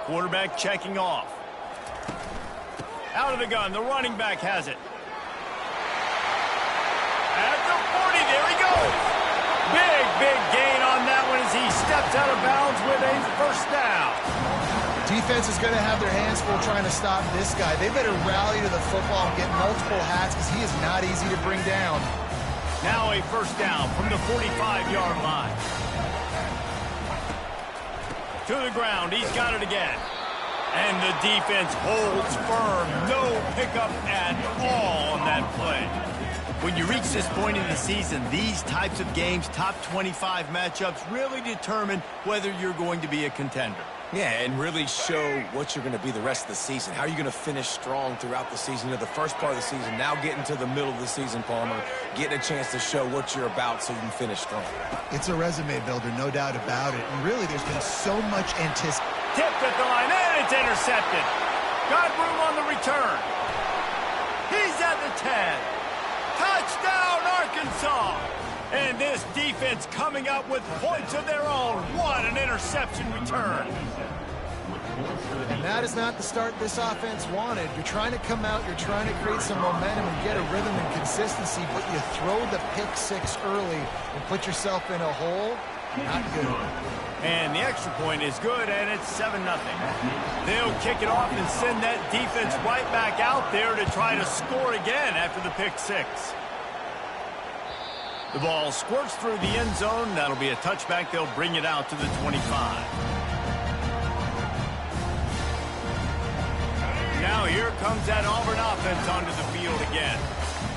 Quarterback checking off. Out of the gun, the running back has it. At the 40, there he goes. Big gain on that one as he steps out of bounds with a first down. Defense is going to have their hands full trying to stop this guy. They better rally to the football and get multiple hats because he is not easy to bring down. Now a first down from the 45-yard line. To the ground, he's got it again. And the defense holds firm. No pickup at all on that play. When you reach this point in the season, these types of games, top 25 matchups, really determine whether you're going to be a contender. Yeah, and really show what you're going to be the rest of the season. How are you going to finish strong throughout the season? You know, the first part of the season, now getting to the middle of the season, Palmer, getting a chance to show what you're about so you can finish strong. It's a resume builder, no doubt about it. And really, there's been so much anticipation. Tipped at the line, and it's intercepted. Got room on the return. He's at the 10. Touchdown, Arkansas! And this defense coming up with points of their own. What an interception return. And that is not the start this offense wanted. You're trying to come out, you're trying to create some momentum and get a rhythm and consistency, but you throw the pick six early and put yourself in a hole. Not good. And the extra point is good, and it's 7-0. They'll kick it off and send that defense right back out there to try to score again after the pick six. The ball squirts through the end zone. That'll be a touchback. They'll bring it out to the 25. Now here comes that Auburn offense onto the field again.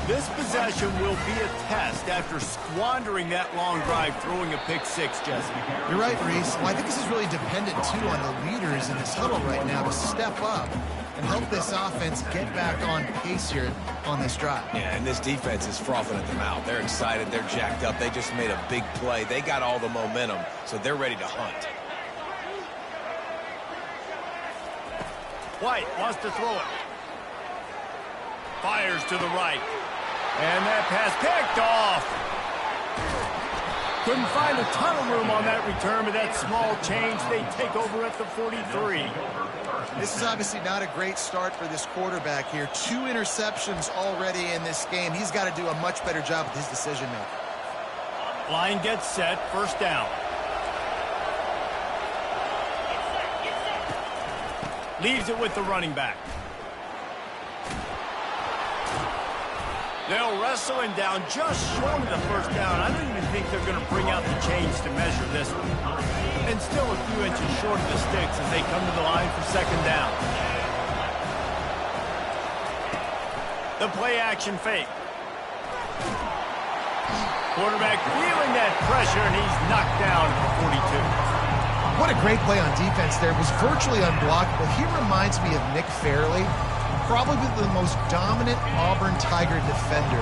This possession will be a test after squandering that long drive, throwing a pick six, Jesse. You're right, Reese. Well, I think this is really dependent, too, on the leaders in this huddle right now to step up and help this offense get back on pace here on this drive. Yeah, and this defense is frothing at the mouth. They're excited. They're jacked up. They just made a big play. They got all the momentum, so they're ready to hunt. White wants to throw it. Fires to the right. And that pass picked off. Couldn't find a ton of room on that return, but that small change, they take over at the 43. This is obviously not a great start for this quarterback here. 2 interceptions already in this game. He's got to do a much better job with his decision-making. Line gets set, first down. Leaves it with the running back. They'll wrestle him down just short of the first down. I don't even think they're going to bring out the chains to measure this one. And still a few inches short of the sticks as they come to the line for second down. The play action fake. Quarterback feeling that pressure, and he's knocked down at the 42. What a great play on defense there. It was virtually unblockable. He reminds me of Nick Fairley. Probably the most dominant Auburn Tiger defender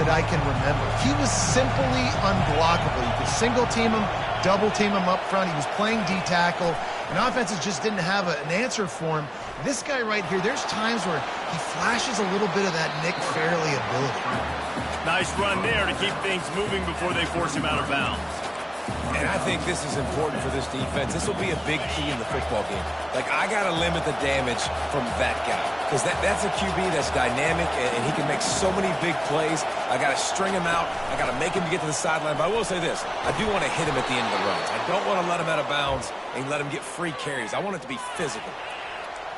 that I can remember. He was simply unblockable. You could single team him, double team him up front. He was playing D-tackle, and offenses just didn't have an answer for him. This guy right here, there's times where he flashes a little bit of that Nick Fairley ability. Nice run there to keep things moving before they force him out of bounds. And I think this is important for this defense. This will be a big key in the football game. Like, I got to limit the damage from that guy. Because that's a QB that's dynamic, and he can make so many big plays. I got to string him out. I got to make him get to the sideline. But I will say this. I do want to hit him at the end of the runs. I don't want to let him out of bounds and let him get free carries. I want it to be physical.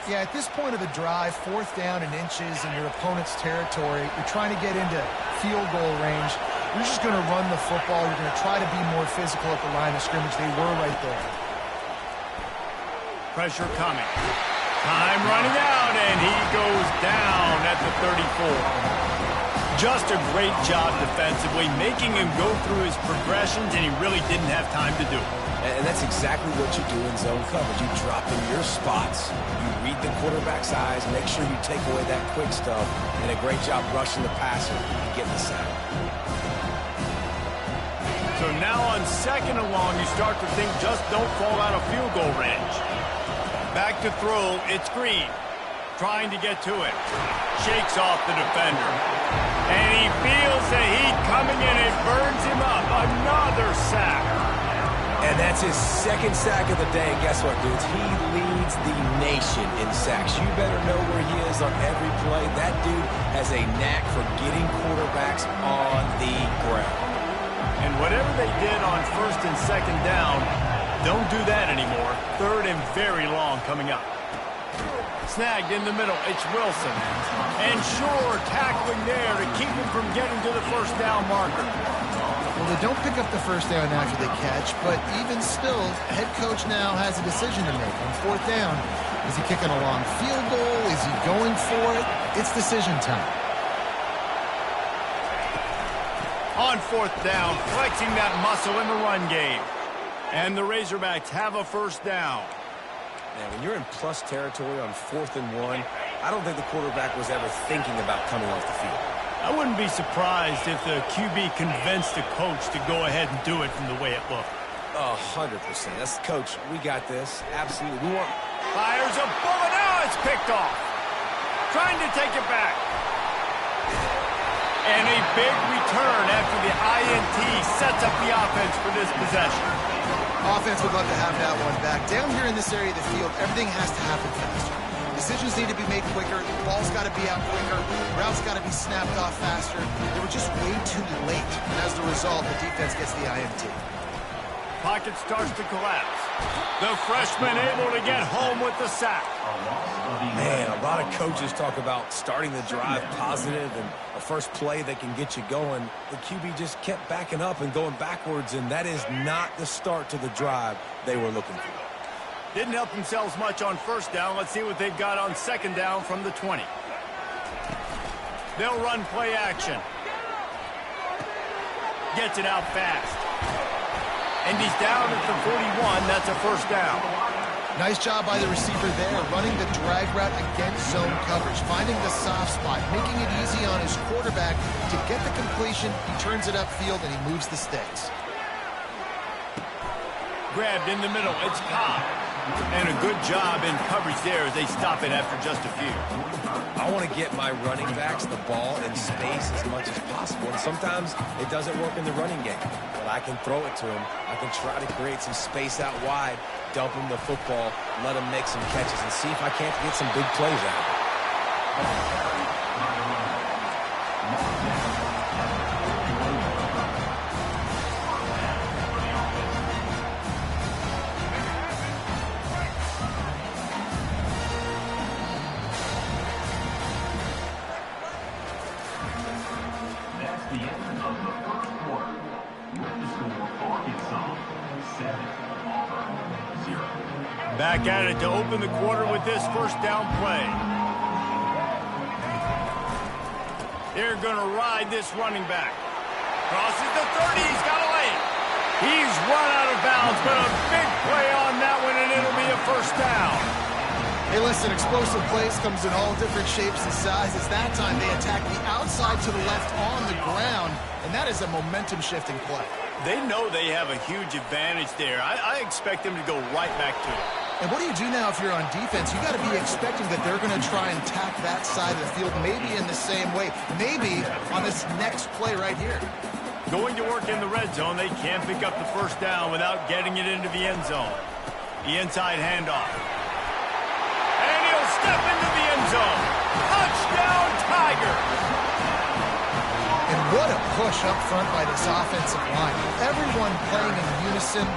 Yeah, at this point of the drive, 4th down and inches in your opponent's territory, you're trying to get into field goal range. You're just going to run the football. You're going to try to be more physical at the line of scrimmage. They were right there. Pressure coming. Time running out, and he goes down at the 34. Just a great job defensively, making him go through his progressions, and he really didn't have time to do it. And that's exactly what you do in zone coverage. You drop in your spots. You read the quarterback's eyes, make sure you take away that quick stuff, and a great job rushing the passer and getting the sack. So now on 2nd and long, you start to think just don't fall out of field goal range. Back to throw, it's Green. Trying to get to it. Shakes off the defender. And he feels the heat coming in. It burns him up. Another sack. And that's his second sack of the day. And guess what, dudes? He leads the nation in sacks. You better know where he is on every play. That dude has a knack for getting quarterbacks on the ground. And whatever they did on first and second down, don't do that anymore. Third and very long coming up. Snagged in the middle, it's Wilson. And sure, tackling there to keep him from getting to the first down marker. Well, they don't pick up the first down after they catch, but even still, head coach now has a decision to make. On fourth down, is he kicking a long field goal? Is he going for it? It's decision time. On fourth down, flexing that muscle in the run game. And the Razorbacks have a first down. Man, when you're in plus territory on 4th and 1, I don't think the quarterback was ever thinking about coming off the field. I wouldn't be surprised if the QB convinced the coach to go ahead and do it from the way it looked. 100%. That's coach. We got this. Absolutely. We want. Fires a bullet. Now it's picked off. Trying to take it back. And a big return after the INT sets up the offense for this possession. Offense would love to have that one back. Down here in this area of the field, everything has to happen faster. Decisions need to be made quicker. Ball's got to be out quicker. Routes got to be snapped off faster. They were just way too late. And as the result, the defense gets the INT. Pocket starts to collapse. The freshman able to get home with the sack. Man, a lot of coaches talk about starting the drive positive and a first play that can get you going. The QB just kept backing up and going backwards, and that is not the start to the drive they were looking for. Didn't help themselves much on first down. Let's see what they've got on second down from the 20. They'll run play action. Gets it out fast. And he's down at the 41. That's a first down. Nice job by the receiver there, running the drag route against zone coverage, finding the soft spot, making it easy on his quarterback to get the completion. He turns it upfield, and he moves the sticks. Grabbed in the middle. It's Cobb. And a good job in coverage there as they stop it after just a few. I want to get my running backs the ball in space as much as possible. And sometimes it doesn't work in the running game. But I can throw it to him. I can try to create some space out wide, dump him the football, let him make some catches, and see if I can't get some big plays out of it. Back at it to open the quarter with this first down play. They're going to ride this running back. Crosses the 30. He's got a lane. He's run out of bounds, but a big play on that one, and it'll be a first down. Hey, listen, explosive plays comes in all different shapes and sizes. That time they attack the outside to the left on the ground, and that is a momentum-shifting play. They know they have a huge advantage there. I expect them to go right back to it. And what do you do now if you're on defense? You got to be expecting that they're going to try and attack that side of the field, maybe in the same way, maybe on this next play right here. Going to work in the red zone, they can't pick up the first down without getting it into the end zone. The inside handoff. And he'll step into the end zone. Touchdown, Tigers! And what a push up front by this offensive line. Everyone playing in unison,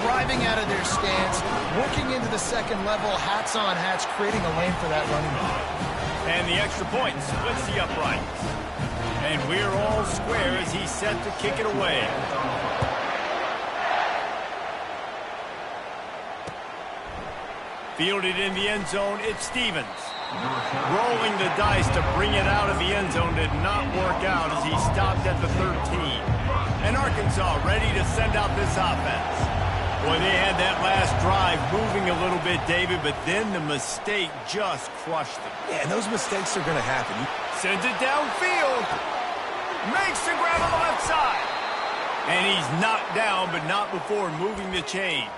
driving out of their stance, working into the second level, hats on hats, creating a lane for that running back. And the extra point splits the uprights. And we're all square as he's set to kick it away. Fielded in the end zone, it's Stevens. Rolling the dice to bring it out of the end zone did not work out as he stopped at the 13. And Arkansas ready to send out this offense. Boy, they had that last drive moving a little bit, David, but then the mistake just crushed them. Yeah, and those mistakes are going to happen. Sends it downfield. Makes the grab on the left side. And he's knocked down, but not before moving the chains.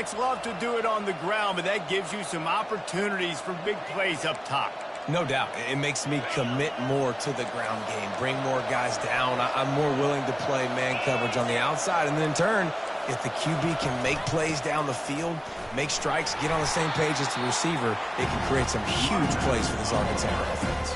Quarterbacks love to do it on the ground, but that gives you some opportunities for big plays up top. No doubt. It makes me commit more to the ground game, bring more guys down. I'm more willing to play man coverage on the outside. And then in turn, if the QB can make plays down the field, make strikes, get on the same page as the receiver, it can create some huge plays for this Arkansas offense.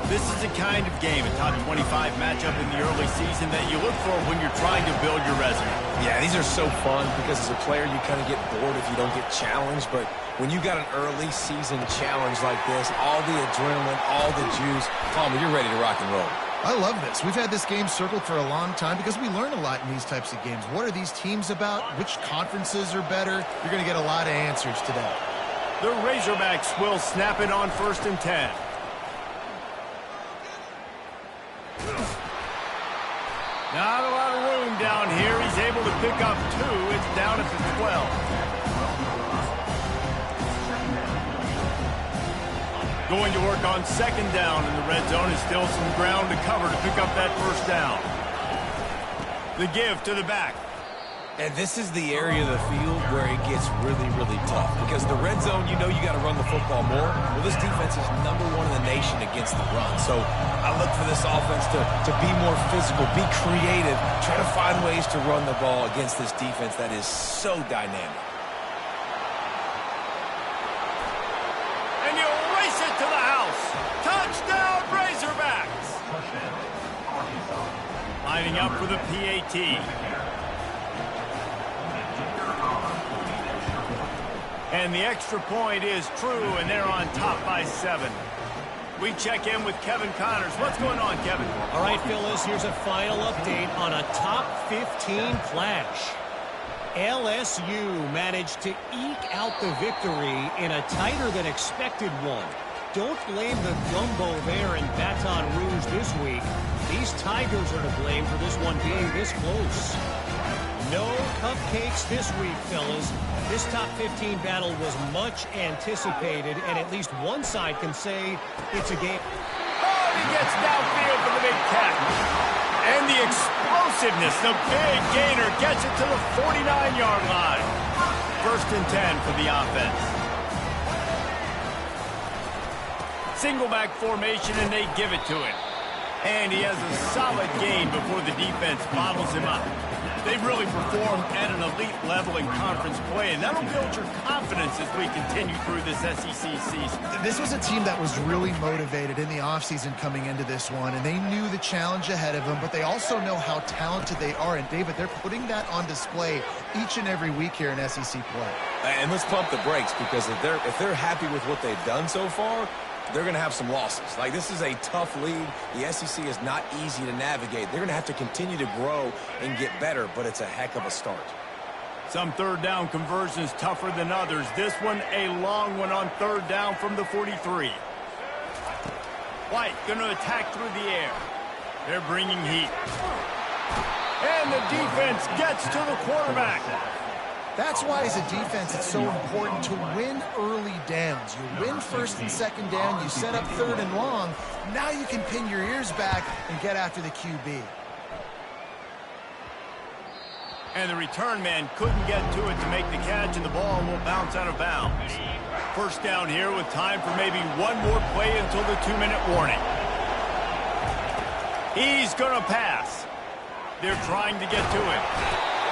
This is the kind of game, a top 25 matchup in the early season, that you look for when you're trying to build your resume. Yeah, these are so fun because as a player, you kind of get bored if you don't get challenged. But when you got an early season challenge like this, all the adrenaline, all the juice, Palmer, you're ready to rock and roll. I love this. We've had this game circled for a long time because we learn a lot in these types of games. What are these teams about? Which conferences are better? You're going to get a lot of answers today. The Razorbacks will snap it on 1st and 10. Not a lot of room down here. He's able to pick up 2. It's down at the 12. Going to work on 2nd down in the red zone. Is still some ground to cover to pick up that 1st down. The give to the back. And this is the area of the field where it gets really, really tough. Because the red zone, you know you got to run the football more. Well, this defense is #1 in the nation against the run. So I look for this offense to be more physical, be creative, try to find ways to run the ball against this defense that is so dynamic. And you race it to the house. Touchdown, Razorbacks. Lining up for the PAT. And the extra point is true, and they're on top by 7. We check in with Kevin Connors. What's going on, Kevin? All right, Phyllis, here's a final update on a top 15 clash. LSU managed to eke out the victory in a tighter than expected one. Don't blame the gumbo there in Baton Rouge this week. These Tigers are to blame for this one being this close. No cupcakes this week, fellas. This top 15 battle was much anticipated, and at least one side can say it's a game. Oh, he gets downfield for the big catch. And the explosiveness, the big gainer, gets it to the 49-yard line. 1st and 10 for the offense. Single back formation, and they give it to him. And he has a solid gain before the defense bottles him up. They've really performed at an elite level in conference play, and that'll build your confidence as we continue through this SEC season. This was a team that was really motivated in the offseason coming into this one, and they knew the challenge ahead of them, but they also know how talented they are. And, David, they're putting that on display each and every week here in SEC play. And let's pump the brakes, because if they're happy with what they've done so far, they're going to have some losses. Like, this is a tough league. The SEC is not easy to navigate. They're going to have to continue to grow and get better, but it's a heck of a start. Some 3rd down conversions tougher than others. This one, a long one on 3rd down from the 43. White going to attack through the air. They're bringing heat. And the defense gets to the quarterback. That's why, as a defense, it's so important to win early downs. You win 1st and 2nd down, you set up 3rd and long. Now you can pin your ears back and get after the QB. And the return man couldn't get to it to make the catch, and the ball will bounce out of bounds. 1st down here with time for maybe one more play until the 2-minute warning. He's going to pass. They're trying to get to it.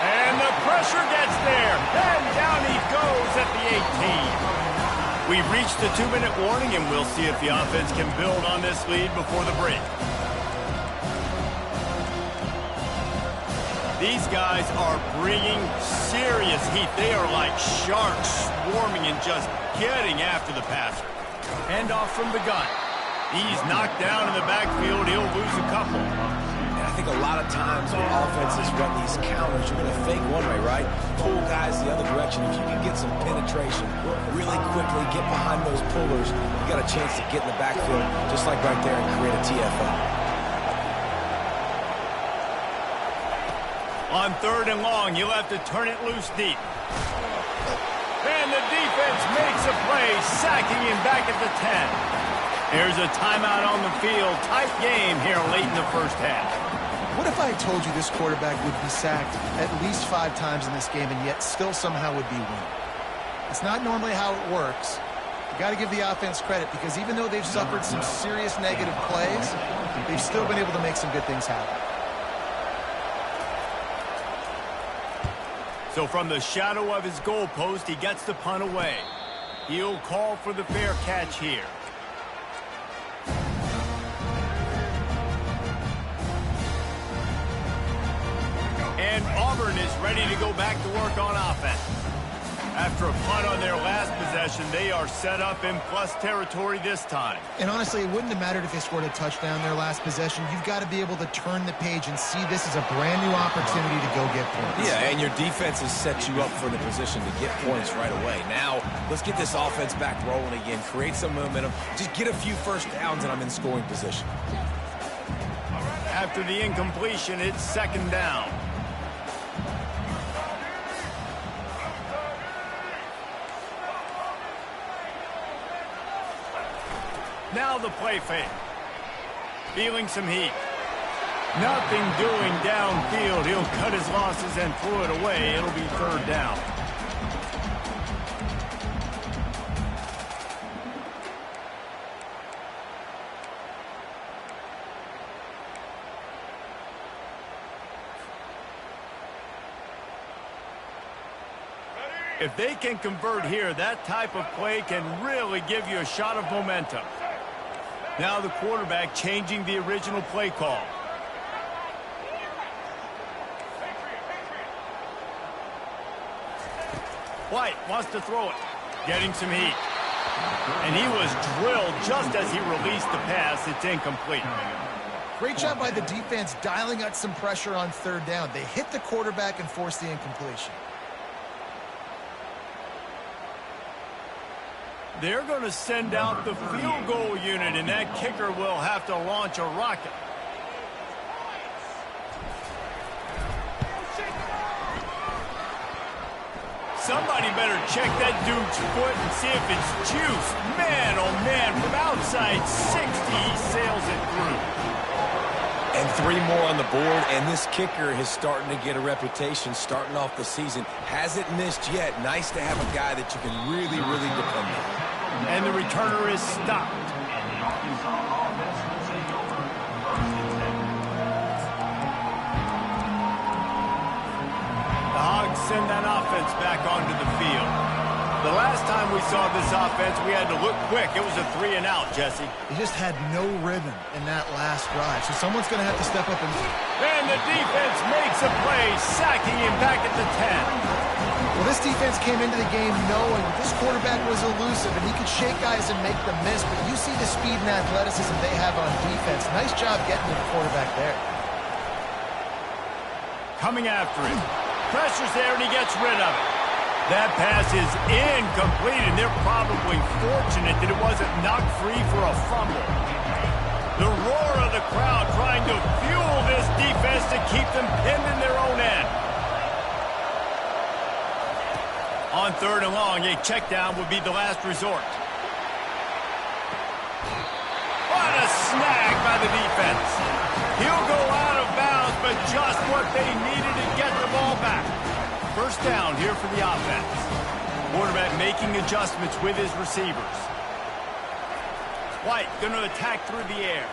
And the pressure gets there. And down he goes at the 18. We've reached the 2-minute warning, and we'll see if the offense can build on this lead before the break. These guys are bringing serious heat. They are like sharks swarming and just getting after the passer. Handoff from the gun. He's knocked down in the backfield. He'll lose a couple. I think a lot of times when offenses run these counters, you're going to fake one way, right? Pull guys the other direction. If you can get some penetration really quickly, get behind those pullers, you got a chance to get in the backfield, just like right there, and create a TFL. On 3rd and long, you'll have to turn it loose deep. And the defense makes a play, sacking him back at the 10. There's a timeout on the field. Tight game here late in the 1st half. What if I had told you this quarterback would be sacked at least 5 times in this game and yet still somehow would be winning? It's not normally how it works. You got to give the offense credit because even though they've suffered some serious negative plays, they've still been able to make some good things happen. So from the shadow of his goalpost, he gets the punt away. He'll call for the fair catch here. And Auburn is ready to go back to work on offense. After a punt on their last possession, they are set up in plus territory this time. And honestly, it wouldn't have mattered if they scored a touchdown their last possession. You've got to be able to turn the page and see this as a brand new opportunity to go get points. Yeah, and your defense has set you up for the position to get points right away. Now, let's get this offense back rolling again, create some momentum, just get a few first downs, and I'm in scoring position. After the incompletion, it's second down. Now the play fake. Feeling some heat. Nothing doing downfield. He'll cut his losses and throw it away. It'll be third down. If they can convert here, that type of play can really give you a shot of momentum. Now the quarterback changing the original play call. White wants to throw it. Getting some heat. And he was drilled just as he released the pass. It's incomplete. Great job by the defense dialing out some pressure on third down. They hit the quarterback and forced the incompletion. They're going to send out the field goal unit, and that kicker will have to launch a rocket. Somebody better check that dude's foot and see if it's juice. Man, oh man, from outside 60, he sails it through. And 3 more on the board, and this kicker is starting to get a reputation starting off the season. Hasn't missed yet. Nice to have a guy that you can really, really depend on. And the returner is stopped. The Hogs send that offense back onto the field. The last time we saw this offense, we had to look quick. It was a 3 and out, Jesse. They just had no rhythm in that last drive, so someone's going to have to step up and... And the defense makes a play, sacking him back at the 10. Well, this defense came into the game knowing this quarterback was elusive and he could shake guys and make them miss, but you see the speed and athleticism they have on defense. Nice job getting to the quarterback there. Coming after him. Pressure's there and he gets rid of it. That pass is incomplete, and they're probably fortunate that it wasn't knocked free for a fumble. The roar of the crowd trying to fuel this defense to keep them pinned in their own end. On third and long, a check down would be the last resort. What a snag by the defense. He'll go out of bounds, but just what they needed to get the ball back. First down here for the offense. Quarterback making adjustments with his receivers. White going to attack through the air.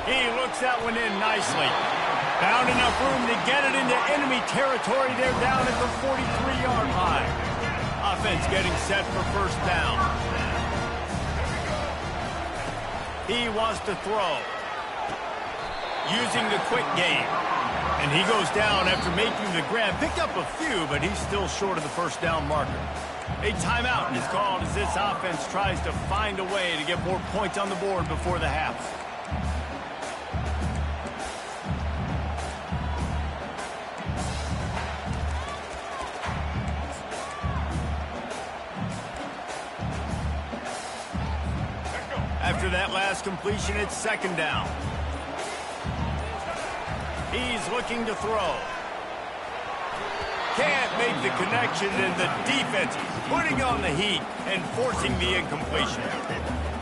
He looks that one in nicely. Found enough room to get it into enemy territory. They're down at the 43-yard line. Offense getting set for first down. He wants to throw. Using the quick game. And he goes down after making the grab. Picked up a few, but he's still short of the first down marker. A timeout is called as this offense tries to find a way to get more points on the board before the half. After that last completion, it's second down. He's looking to throw. can't make the connection, and the defense putting on the heat and forcing the incompletion.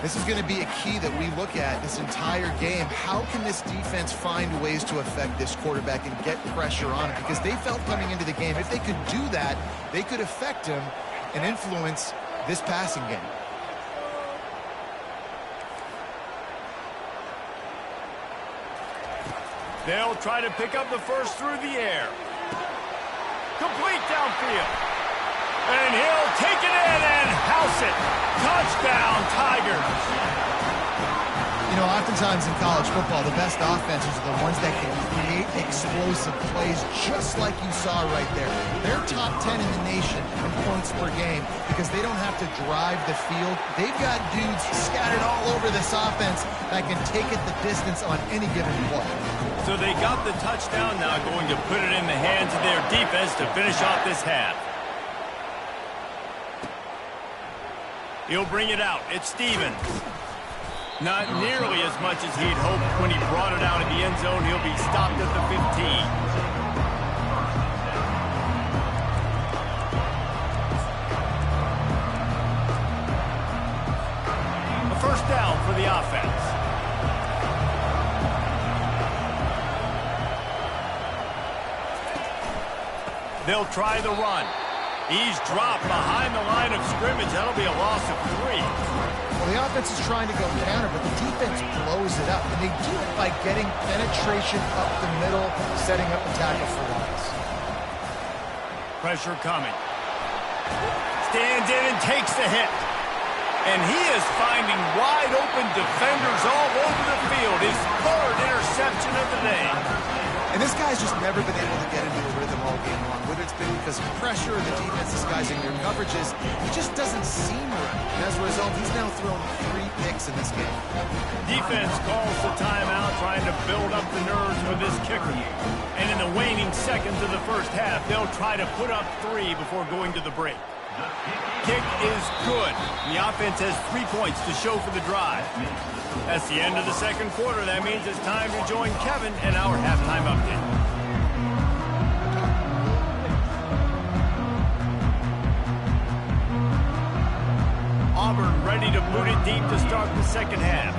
This is going to be a key that we look at this entire game. How can this defense find ways to affect this quarterback and get pressure on him? Because they felt coming into the game, if they could do that, they could affect him and influence this passing game. They'll try to pick up the first through the air. Complete downfield. And he'll take it in and house it. Touchdown, Tigers. You know, oftentimes in college football, the best offenses are the ones that can create explosive plays, just like you saw right there. They're top 10 in the nation in points per game because they don't have to drive the field. They've got dudes scattered all over this offense that can take it the distance on any given play. So they got the touchdown, now going to put it in the hands of their defense to finish off this half. He'll bring it out. It's Stevens. Not nearly as much as he'd hoped when he brought it out of the end zone. He'll be stopped at the 15. A first down for the offense. They'll try the run. He's dropped behind the line of scrimmage. That'll be a loss of 3. Well, the offense is trying to go counter, but the defense blows it up. And they do it by getting penetration up the middle, setting up a tackle for loss. Pressure coming. Stands in and takes the hit. And he is finding wide open defenders all over the field. His 3rd interception of the day. And this guy's just never been able to get into a rhythm all game long. Whether it's been because of pressure or the defense disguising their coverages, he just doesn't seem right. And as a result, he's now thrown 3 picks in this game. Defense calls the timeout, trying to build up the nerves with this kicker. And in the waning seconds of the first half, they'll try to put up 3 before going to the break. Kick is good. The offense has 3 points to show for the drive. That's the end of the second quarter. That means it's time to join Kevin in our halftime update. Auburn ready to boot it deep to start the second half.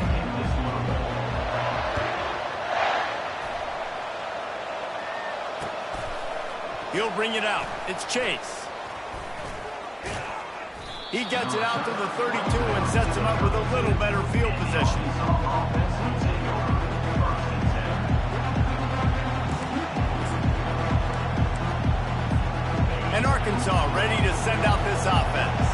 He'll bring it out. It's Chase. He gets it out to the 32 and sets him up with a little better field position. And Arkansas ready to send out this offense.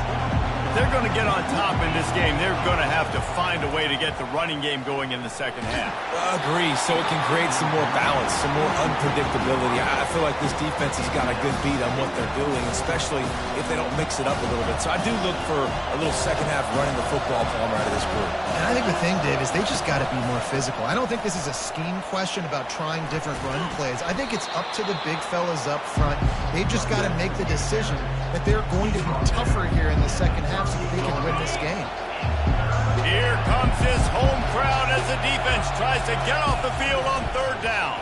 They're going to get on top in this game. They're going to have to find a way to get the running game going in the second half. Agree, so it can create some more balance, some more unpredictability. I feel like this defense has got a good beat on what they're doing, especially if they don't mix it up a little bit. So I do look for a little second half running the football Palmer out of this group. And I think the thing, Dave, is they just got to be more physical. I don't think this is a scheme question about trying different run plays. I think it's up to the big fellas up front. They've just got to make the decision that they're going to be tougher here in the second half so that they can win this game. Here comes this home crowd as the defense tries to get off the field on 3rd down.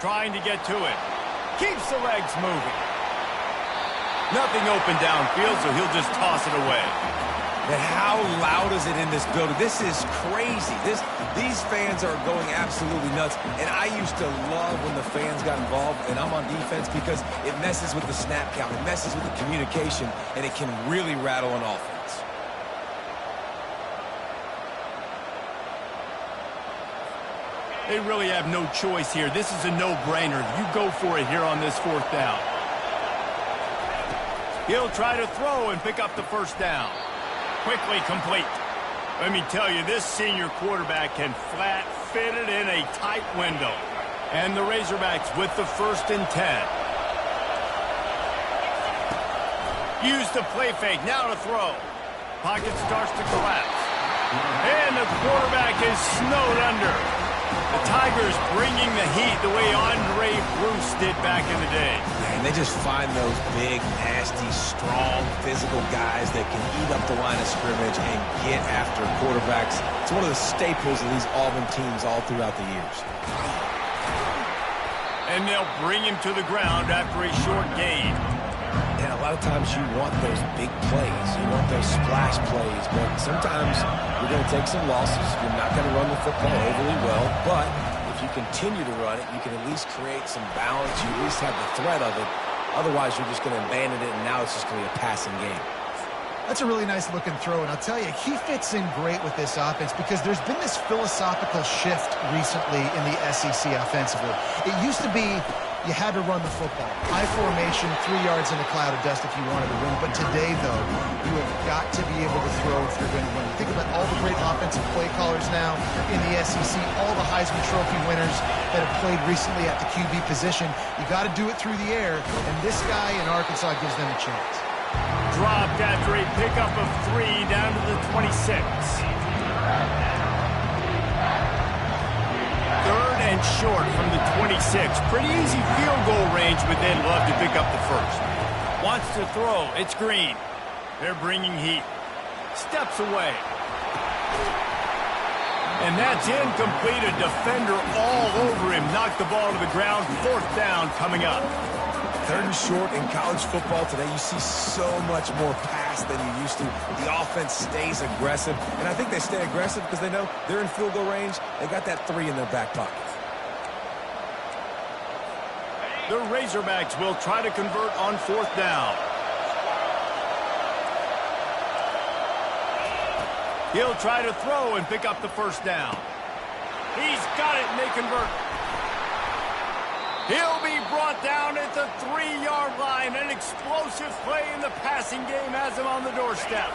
Trying to get to it. Keeps the legs moving. Nothing open downfield, so he'll just toss it away. But how loud is it in this building? This is crazy. These fans are going absolutely nuts. And I used to love when the fans got involved, and I'm on defense because it messes with the snap count. It messes with the communication, and it can really rattle an offense. They really have no choice here. This is a no-brainer. You go for it here on this 4th down. He'll try to throw and pick up the first down. Quickly complete. Let me tell you, this senior quarterback can flat fit it in a tight window. And the Razorbacks with the 1st and 10. Use the play fake. Now to throw. Pocket starts to collapse. And the quarterback is snowed under. The Tigers bringing the heat the way Andre Bruce did back in the day. And they just find those big, nasty, strong, physical guys that can eat up the line of scrimmage and get after quarterbacks. It's one of the staples of these Auburn teams all throughout the years. And they'll bring him to the ground after a short gain. Yeah, a lot of times you want those big plays. You want those splash plays. But sometimes you're going to take some losses. You're not going to run the football overly well. But if you continue to run it, you can at least create some balance. You at least have the threat of it. Otherwise, you're just going to abandon it, and now it's just going to be a passing game. That's a really nice looking throw, and I'll tell you, he fits in great with this offense because there's been this philosophical shift recently in the SEC offensively. It used to be you had to run the football. High formation, 3 yards in a cloud of dust if you wanted to win. But today, though, you have got to be able to throw if you're going to win. Think about all the great offensive play callers now in the SEC, all the Heisman Trophy winners that have played recently at the QB position. You got to do it through the air, and this guy in Arkansas gives them a chance. Dropped after a pickup of 3 down to the 26. 3rd and short from the 26. Pretty easy field goal range, but they'd love to pick up the first. Wants to throw. It's Green. They're bringing heat. Steps away. And that's incomplete. A defender all over him. Knocked the ball to the ground. 4th down coming up. 3rd and short in college football today, you see so much more pass than you used to. The offense stays aggressive, and I think they stay aggressive because they know they're in field goal range. They got that 3 in their back pocket. The Razorbacks will try to convert on 4th down. He'll try to throw and pick up the first down. He's got it, and they convert. He'll be brought down at the 3-yard line. An explosive play in the passing game has him on the doorstep.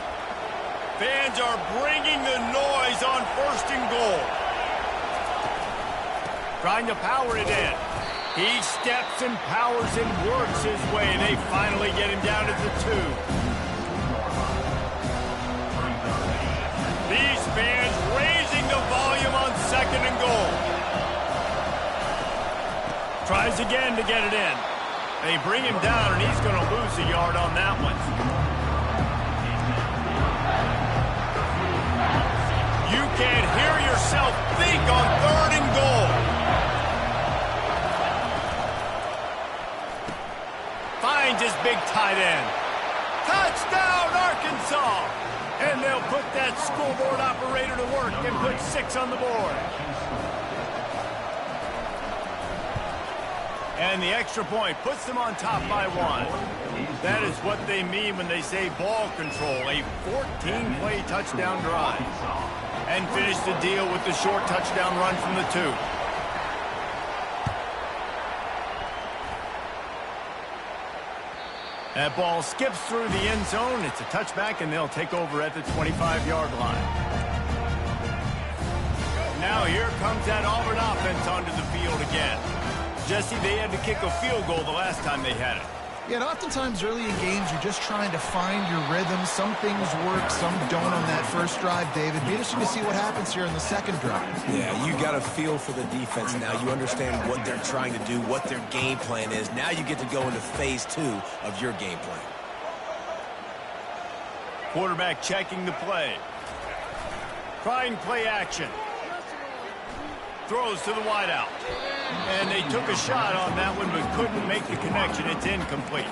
Fans are bringing the noise on 1st and goal. Trying to power it in. He steps and powers and works his way. They finally get him down at the 2. These fans raising the volume on 2nd and goal. Tries again to get it in. They bring him down, and he's going to lose a yard on that one. You can't hear yourself think on 3rd and goal. Finds his big tight end. Touchdown, Arkansas! And they'll put that scoreboard operator to work and put 6 on the board. And the extra point puts them on top by 1. That is what they mean when they say ball control. A 14-play touchdown drive. And finish the deal with the short touchdown run from the 2. That ball skips through the end zone. It's a touchback, and they'll take over at the 25-yard line. Now here comes that Auburn offense onto the field again. Jesse, they had to kick a field goal the last time they had it. Yeah, and oftentimes early in games, you're just trying to find your rhythm. Some things work, some don't on that first drive, David. Be interesting to see what happens here in the second drive. Yeah, you got a feel for the defense now. You understand what they're trying to do, what their game plan is. Now you get to go into phase 2 of your game plan. Quarterback checking the play. Trying play action. Throws to the wideout. And they took a shot on that one but couldn't make the connection. It's incomplete.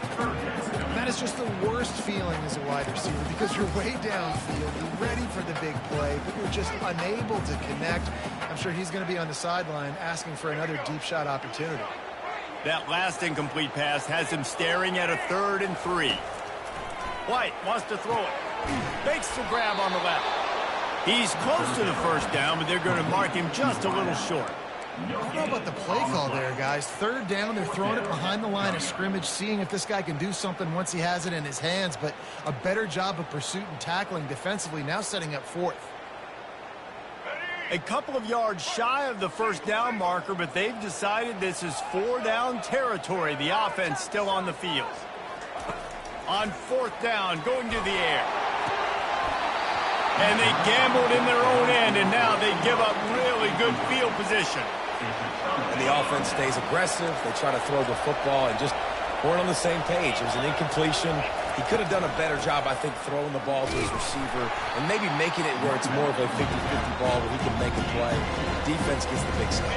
That is just the worst feeling as a wide receiver because you're way downfield. You're ready for the big play, but you're just unable to connect. I'm sure he's going to be on the sideline asking for another deep shot opportunity. That last incomplete pass has him staring at a 3rd and 3. White wants to throw it. Makes the grab on the left. He's close to the first down, but they're going to mark him just a little short. I don't know about the play call there, guys. 3rd down, they're throwing it behind the line of scrimmage, seeing if this guy can do something once he has it in his hands, but a better job of pursuit and tackling defensively, now setting up 4th. A couple of yards shy of the first down marker, but they've decided this is 4-down territory. The offense still on the field. On 4th down, going to the air. And they gambled in their own end, and now they give up really good field position. And the offense stays aggressive. They try to throw the football and just weren't on the same page. It was an incompletion. He could have done a better job, I think, throwing the ball to his receiver and maybe making it where it's more of a 50-50 ball where he can make a play. Defense gets the big stop.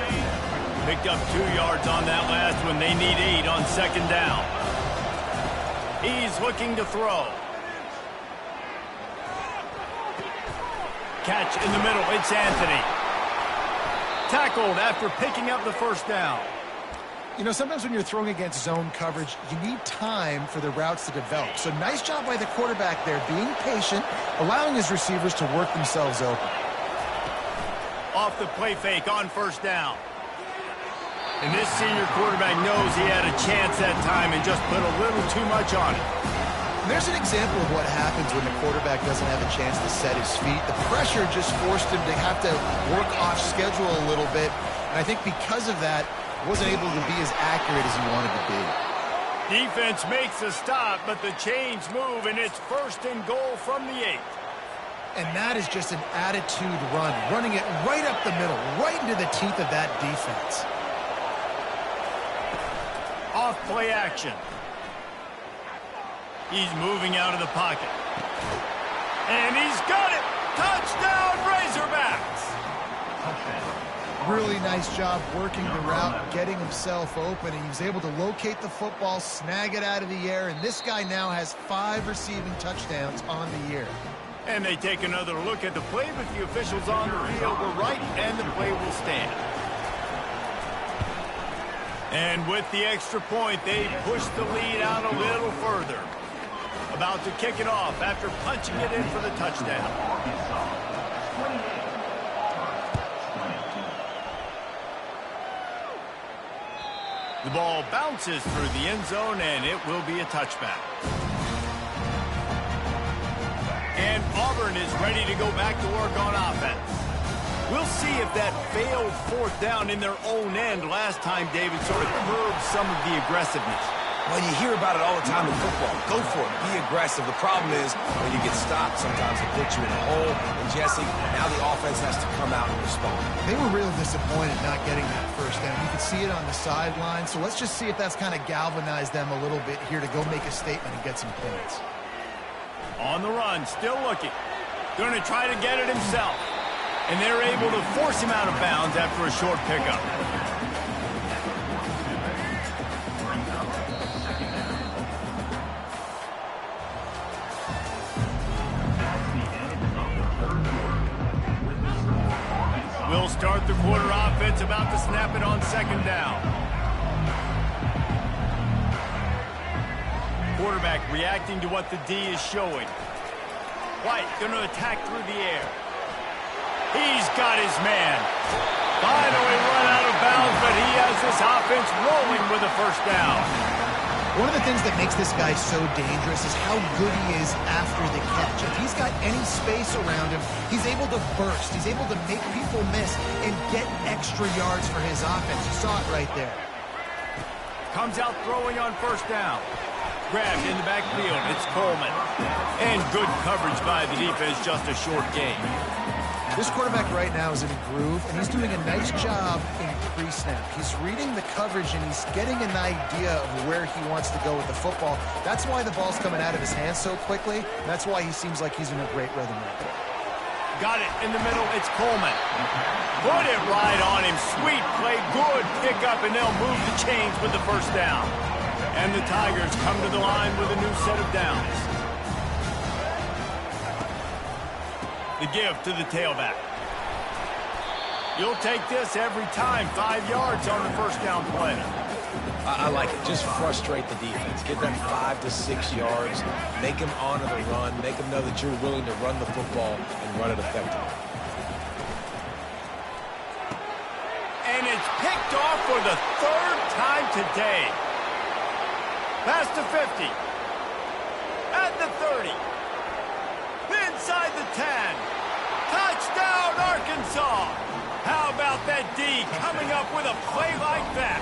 Picked up 2 yards on that last one. They need 8 on second down. He's looking to throw. Catch in the middle. It's Anthony. Tackled after picking up the first down. You know, sometimes when you're throwing against zone coverage, you need time for the routes to develop. So nice job by the quarterback there, being patient, allowing his receivers to work themselves open. Off the play fake on first down. And this senior quarterback knows he had a chance that time and just put a little too much on it. And there's an example of what happens when the quarterback doesn't have a chance to set his feet. The pressure just forced him to have to work off schedule a little bit. And I think because of that, wasn't able to be as accurate as he wanted to be. Defense makes a stop, but the chains move, and it's 1st and goal from the 8. And that is just an attitude run, running it right up the middle, right into the teeth of that defense. Off play action. He's moving out of the pocket. And he's got it! Touchdown, Razorbacks! Really nice job working the route, getting himself open, and he was able to locate the football, snag it out of the air, and this guy now has 5 receiving touchdowns on the year. And they take another look at the play, but the officials on the field were right, and the play will stand. And with the extra point, they push the lead out a little further. About to kick it off after punching it in for the touchdown. The ball bounces through the end zone, and it will be a touchback. And Auburn is ready to go back to work on offense. We'll see if that failed 4th down in their own end last time, David, sort of curbed some of the aggressiveness. Well, you hear about it all the time in football. Go for it. Be aggressive. The problem is when you get stopped, sometimes it puts you in a hole. And, Jesse, now the offense has to come out and respond. They were real disappointed not getting that 1st down. You could see it on the sideline. So let's just see if that's kind of galvanized them a little bit here to go make a statement and get some points. On the run, still looking. Going to try to get it himself. And they're able to force him out of bounds after a short pickup. We'll start the quarter offense, about to snap it on second down. Quarterback reacting to what the D is showing. White going to attack through the air. He's got his man. Finally run out of bounds, but he has this offense rolling with a 1st down. One of the things that makes this guy so dangerous is how good he is after the catch. If he's got any space around him, he's able to burst. He's able to make people miss and get extra yards for his offense. You saw it right there. Comes out throwing on 1st down. Grabbed in the backfield. It's Coleman. And good coverage by the defense, just a short gain. This quarterback right now is in a groove, and he's doing a nice job in pre-snap. He's reading the coverage, and he's getting an idea of where he wants to go with the football. That's why the ball's coming out of his hands so quickly. That's why he seems like he's in a great rhythm right there. Got it in the middle. It's Coleman. Put it right on him. Sweet play. Good pickup, and they'll move the chains with the 1st down. And the Tigers come to the line with a new set of downs. The give to the tailback. You'll take this every time. 5 yards on the 1st down play. I like it. Just frustrate the defense. Get them 5 to 6 yards. Make them honor the run. Make them know that you're willing to run the football and run it effectively. And it's picked off for the 3rd time today. Past the 50. At the 30. Inside the 10. Touchdown, Arkansas. How about that D coming up with a play like that?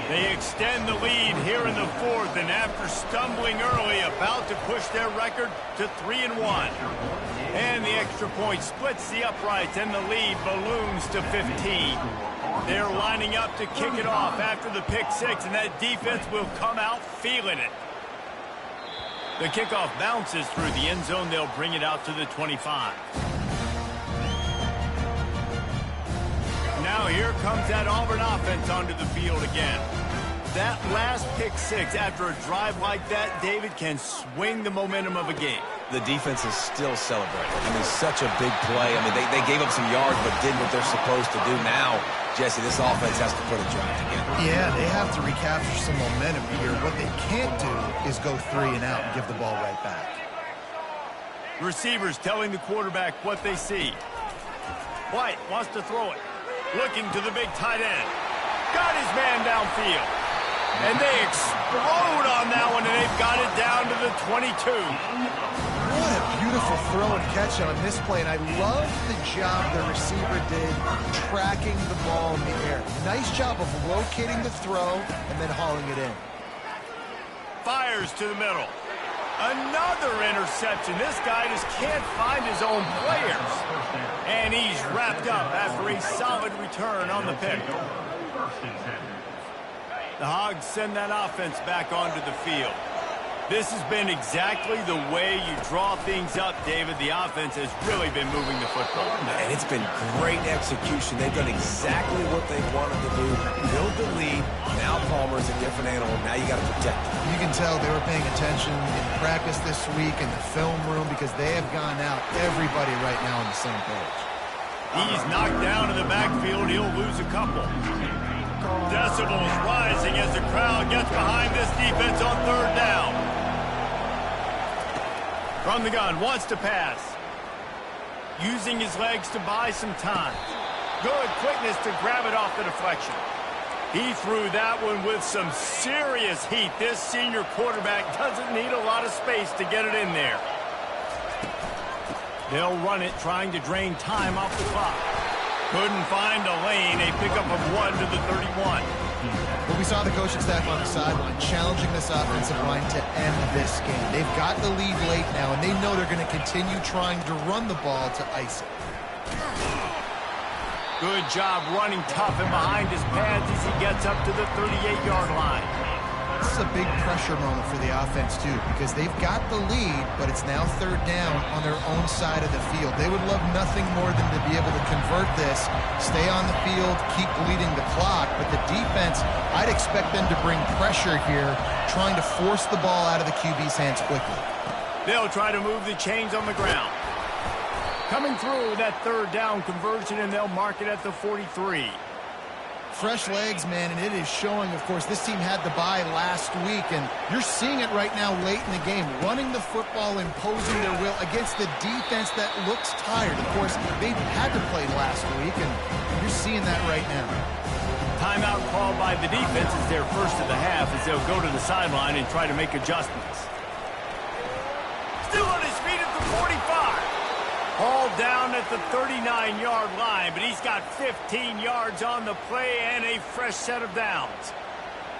They extend the lead here in the 4th, and after stumbling early, about to push their record to 3-1. And the extra point splits the uprights, and the lead balloons to 15. They're lining up to kick it off after the pick 6, and that defense will come out feeling it. The kickoff bounces through the end zone. They'll bring it out to the 25. Now here comes that Auburn offense onto the field again. That last pick six after a drive like that, David, can swing the momentum of a game. The defense is still celebrating. I mean, such a big play. I mean, they gave up some yards but did what they're supposed to do. Now, Jesse, this offense has to put a drive together. Yeah, they have to recapture some momentum here. What they can't do is go 3 and out and give the ball right back. Receivers telling the quarterback what they see. White wants to throw it. Looking to the big tight end. Got his man downfield. And they explode on that one, and they've got it down to the 22. What a beautiful throw and catch on this play, and I love the job the receiver did tracking the ball in the air. Nice job of locating the throw and then hauling it in. Fires to the middle. Another interception. This guy just can't find his own players. And he's wrapped up after a solid return on the pick. The Hogs send that offense back onto the field. This has been exactly the way you draw things up, David. The offense has really been moving the football. And it's been great execution. They've done exactly what they wanted to do. Build the lead. Now Palmer's a different animal. Now you got to protect him. You can tell they were paying attention in practice this week in the film room because they have gone out, everybody right now on the same page. He's knocked down in the backfield. He'll lose a couple. Decibels rising as the crowd gets behind this defense on third down. From the gun, wants to pass. Using his legs to buy some time. Good quickness to grab it off the deflection. He threw that one with some serious heat. This senior quarterback doesn't need a lot of space to get it in there. They'll run it, trying to drain time off the clock. Couldn't find a lane. A pickup of 1 to the 31. Well, we saw the coaching staff on the sideline challenging this offensive line to end this game. They've got the lead late now, and they know they're going to continue trying to run the ball to ice it. Good job running tough and behind his pads as he gets up to the 38-yard line. This is a big pressure moment for the offense, too, because they've got the lead, but it's now third down on their own side of the field. They would love nothing more than to be able to convert this, stay on the field, keep bleeding the clock, but the defense, I'd expect them to bring pressure here, trying to force the ball out of the QB's hands quickly. They'll try to move the chains on the ground. Coming through that third down conversion, and they'll mark it at the 43. Fresh legs, man, and it is showing, of course, this team had the bye last week, and you're seeing it right now late in the game, running the football, imposing their will against the defense that looks tired. Of course, they had to play last week, and you're seeing that right now. Timeout called by the defense is their first of the half as they'll go to the sideline and try to make adjustments. Still on his feet at the 45. Hauled down at the 39-yard line, but he's got 15 yards on the play and a fresh set of downs.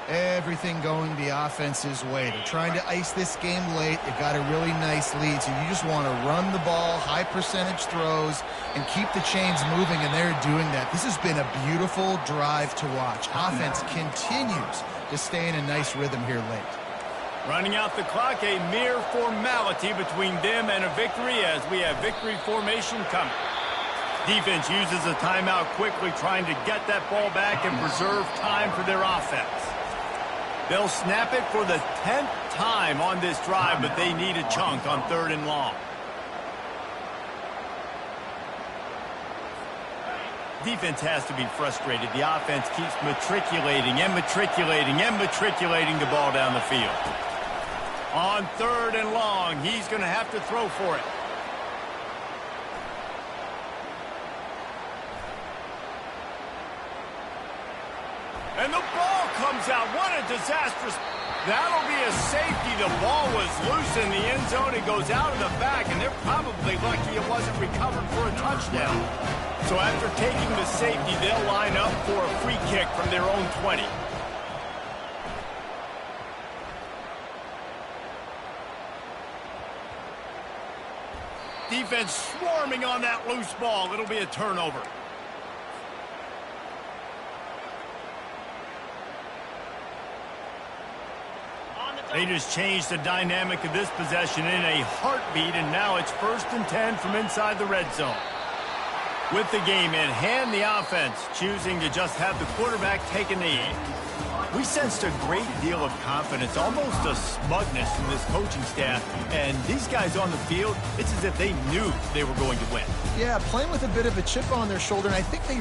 Everything going the offense's way. They're trying to ice this game late. They've got a really nice lead, so you just want to run the ball, high percentage throws, and keep the chains moving, and they're doing that. This has been a beautiful drive to watch. Offense continues to stay in a nice rhythm here late. Running out the clock, a mere formality between them and a victory as we have victory formation coming. Defense uses a timeout quickly, trying to get that ball back and preserve time for their offense. They'll snap it for the 10th time on this drive, but they need a chunk on third and long. Defense has to be frustrated. The offense keeps matriculating and matriculating and matriculating the ball down the field. On third and long, he's going to have to throw for it. And the ball comes out. What a disastrous. That'll be a safety. The ball was loose in the end zone. It goes out of the back, and they're probably lucky it wasn't recovered for a touchdown. So after taking the safety, they'll line up for a free kick from their own 20. Defense swarming on that loose ball. It'll be a turnover. They just changed the dynamic of this possession in a heartbeat, and now it's 1st and 10 from inside the red zone. With the game in hand, the offense choosing to just have the quarterback take a knee. We sensed a great deal of confidence, almost a smugness from this coaching staff. And these guys on the field, it's as if they knew they were going to win. Yeah, playing with a bit of a chip on their shoulder, and I think they